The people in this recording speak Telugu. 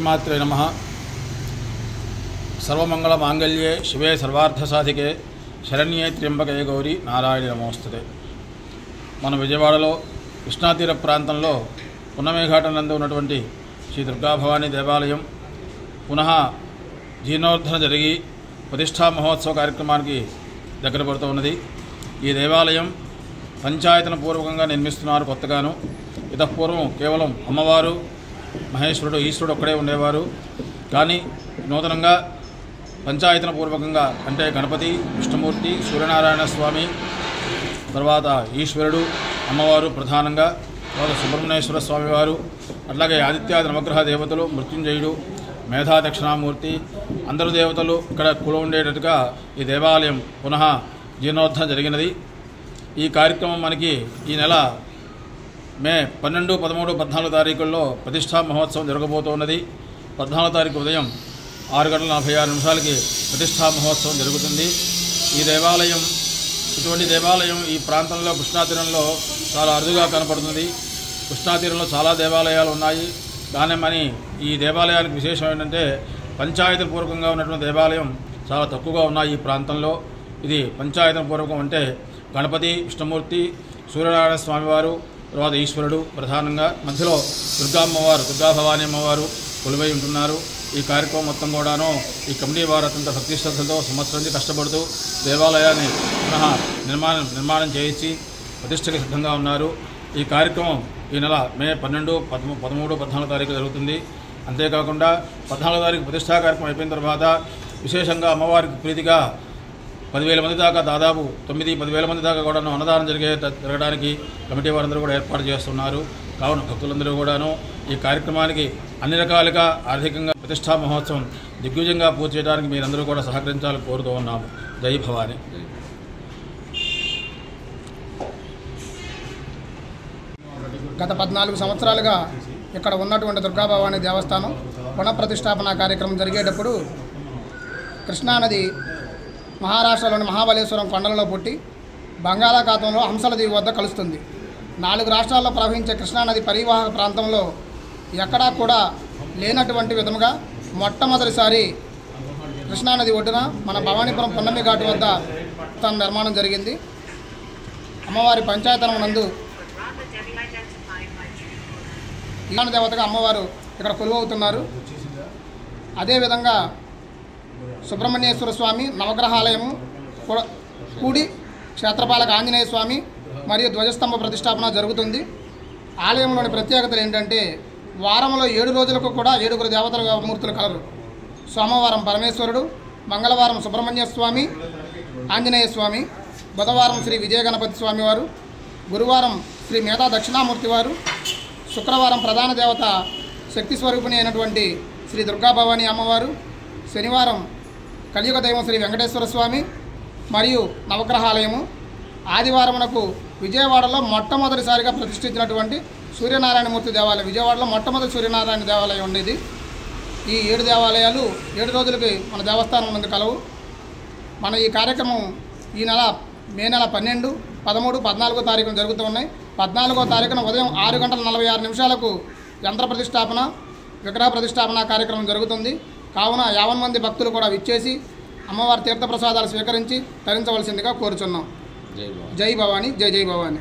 శ్రీమాత్రే నమః. సర్వమంగళ మాంగళ్యే శివే సర్వార్థసాధికే శరణ్యే త్ర్యంబకే గౌరీ నారాయణ నమోస్తుతే. మన విజయవాడలో కృష్ణాతీర ప్రాంతంలో పున్నమేఘాట నందు ఉన్నటువంటి శ్రీ దుర్గాభవానీ దేవాలయం పునః జీర్ణోద్ధరణ జరిగి ప్రతిష్టా మహోత్సవ కార్యక్రమానికి దగ్గర పడుతూ ఉన్నది. ఈ దేవాలయం పంచాయతన పూర్వకంగా నిర్మిస్తున్నారు కొత్తగాను. ఇతపూర్వం కేవలం అమ్మవారు మహేశ్వరుడు ఈశ్వరుడు ఒక్కడే ఉండేవారు. కానీ నూతనంగా పంచాయతన పూర్వకంగా అంటే గణపతి, విష్ణుమూర్తి, సూర్యనారాయణ స్వామి, తర్వాత ఈశ్వరుడు, అమ్మవారు ప్రధానంగా, తర్వాత సుబ్రహ్మణ్యేశ్వర స్వామివారు, అట్లాగే ఆదిత్యాది నవగ్రహ దేవతలు, మృత్యుంజయుడు, మేధా దక్షిణామూర్తి, అందరు దేవతలు ఇక్కడ కుల ఉండేటట్టుగా ఈ దేవాలయం పునః జీర్ణోద్ధరణ జరిగినది. ఈ కార్యక్రమం మనకి ఈ నెల మే 12, 13, 14 తారీఖుల్లో ప్రతిష్టా మహోత్సవం జరగబోతున్నది. 14 తారీఖు ఉదయం 6:46 ప్రతిష్టా మహోత్సవం జరుగుతుంది. ఈ దేవాలయం ఇటువంటి దేవాలయం ఈ ప్రాంతంలో కృష్ణాతీరంలో చాలా అరుదుగా కనపడుతుంది. కృష్ణాతీరంలో చాలా దేవాలయాలు ఉన్నాయి. కానీ ఈ దేవాలయానికి విశేషం ఏంటంటే పంచాయతీ పూర్వకంగా ఉన్నటువంటి దేవాలయం చాలా తక్కువగా ఉన్నాయి ఈ ప్రాంతంలో. ఇది పంచాయతీ పూర్వకం అంటే గణపతి, విష్ణుమూర్తి, సూర్యనారాయణ స్వామివారు, తర్వాత ఈశ్వరుడు ప్రధానంగా, మధ్యలో దుర్గామ్మవారు, దుర్గాభవానీ అమ్మవారు కొలువై ఉంటున్నారు. ఈ కార్యక్రమం మొత్తం కూడాను ఈ కమిటీ వారు అత్యంత భక్తి శ్రద్ధలతో సంవత్సరం నుంచి కష్టపడుతూ దేవాలయాన్ని పునః నిర్మాణం చేయించి ప్రతిష్టకి సిద్ధంగా ఉన్నారు. ఈ కార్యక్రమం ఈ నెల మే 12, 13, 14 తారీఖు జరుగుతుంది. అంతేకాకుండా 14 తారీఖు ప్రతిష్టా కార్యక్రమం అయిపోయిన తర్వాత విశేషంగా అమ్మవారికి ప్రీతిగా 10,000 మంది దాకా, దాదాపు 9-10,000 మంది దాకా కూడాను అన్నదానం జరగడానికి కమిటీ వారందరూ కూడా ఏర్పాటు చేస్తున్నారు. కావున భక్తులందరూ కూడాను ఈ కార్యక్రమానికి అన్ని రకాలుగా ఆర్థికంగా ప్రతిష్టా మహోత్సవం దిగ్విజయంగా పూర్తి చేయడానికి మీరందరూ కూడా సహకరించాలని కోరుతూ ఉన్నాము. జై భవానీ. గత 14 సంవత్సరాలుగా ఇక్కడ ఉన్నటువంటి దుర్గాభవానీ దేవస్థానం పునఃప్రతిష్టాపన కార్యక్రమం జరిగేటప్పుడు కృష్ణానది మహారాష్ట్రలోని మహాబలేశ్వరం కొండలలో పుట్టి బంగాళాఖాతంలో హంసల దీవి వద్ద కలుస్తుంది. 4 రాష్ట్రాల్లో ప్రవహించే కృష్ణానది పరివాహక ప్రాంతంలో ఎక్కడా కూడా లేనటువంటి విధముగా మొట్టమొదటిసారి కృష్ణానది ఒడ్డున మన భవానీపురం పున్నమి ఘాటు వద్ద తన నిర్మాణం జరిగింది. అమ్మవారి పంచాయతనం నందు ఈశాన దేవతగా అమ్మవారు ఇక్కడ కొలువవుతున్నారు. అదేవిధంగా సుబ్రహ్మణ్యేశ్వర స్వామి నవగ్రహాలయము కూడి క్షేత్రపాలక ఆంజనేయ స్వామి మరియు ధ్వజస్తంభ ప్రతిష్టాపన జరుగుతుంది. ఆలయంలోని ప్రత్యేకతలు ఏంటంటే వారంలో 7 రోజులకు కూడా 7 దేవతల మూర్తులు కలరు. సోమవారం పరమేశ్వరుడు, మంగళవారం సుబ్రహ్మణ్య స్వామి, ఆంజనేయ స్వామి, బుధవారం శ్రీ విజయ గణపతి స్వామివారు, గురువారం శ్రీ మేధా దక్షిణామూర్తి వారు, శుక్రవారం ప్రధాన దేవత శక్తి స్వరూపిణి అయినటువంటి శ్రీ దుర్గాభవానీ అమ్మవారు, శనివారం కలియుగ దైవం శ్రీ వెంకటేశ్వర స్వామి మరియు నవగ్రహాలయము, ఆదివారమునకు విజయవాడలో మొట్టమొదటిసారిగా ప్రతిష్ఠించినటువంటి సూర్యనారాయణమూర్తి దేవాలయం, విజయవాడలో మొట్టమొదటి సూర్యనారాయణ దేవాలయం ఉండేది. ఈ 7 దేవాలయాలు 7 రోజులకి మన దేవస్థానం నుండి కలవు. మన ఈ కార్యక్రమం ఈ నెల మే నెల 12, 13, 14 తారీఖున జరుగుతూ ఉన్నాయి. 14వ తారీఖున ఉదయం 6:46 యంత్ర ప్రతిష్టాపన, విగ్రహ ప్రతిష్టాపన కార్యక్రమం జరుగుతుంది. కావున 50 మంది భక్తులు కూడా విచ్చేసి అమ్మవారి తీర్థప్రసాదాలు స్వీకరించి తరించవలసిందిగా కోరుచున్నాం. జై భవానీ. జై జై భవానీ.